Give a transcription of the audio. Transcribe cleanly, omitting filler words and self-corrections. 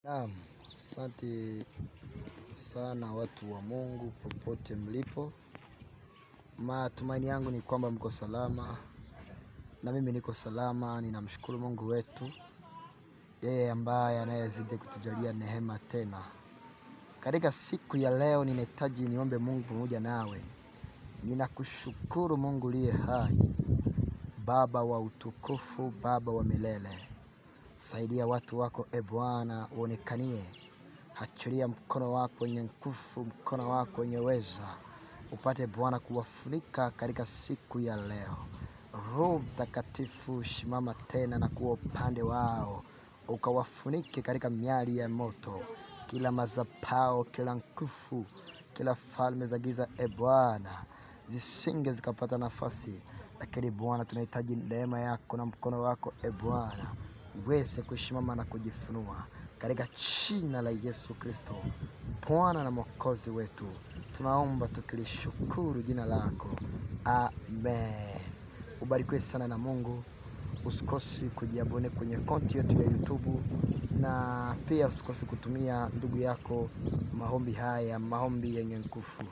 Naam, asante sana watu wa Mungu popote mlipo. Matumaini yangu ni kwamba mko salama na mimi niko salama. Ninamshukuru Mungu wetu, yeye ambaye anayezidi kutujalia neema tena. Katika siku ya leo ninahitaji niombe Mungu pamoja nawe. Ninakushukuru Mungu aliye hai, Baba wa utukufu, Baba wa milele. Saidia watu wako Bwana, uonekanie. Achilia mkono wako wenye nguvu, mkono wako wenye uweza, upate Bwana kuwafunika katika siku ya leo. Roho Mtakatifu, simama tena na kuwa upande wao, ukawafunike katika miali ya moto. Kila madhabahu, kila nguvu, kila falme za giza Bwana zisinge zikapata nafasi. Lakini Bwana, tunahitaji neema yako na mkono wako Bwana uweze kusimama na kujifunua katika jina la Yesu Kristo, Bwana na Mwokozi wetu. Tunaomba tukilishukuru jina lako. Amen. Ubarikiwe sana na Mungu. Usikose kujiabone kwenye akaunti yetu ya YouTube, na pia usikose kutumia ndugu yako maombi haya, maombi yenye nguvu.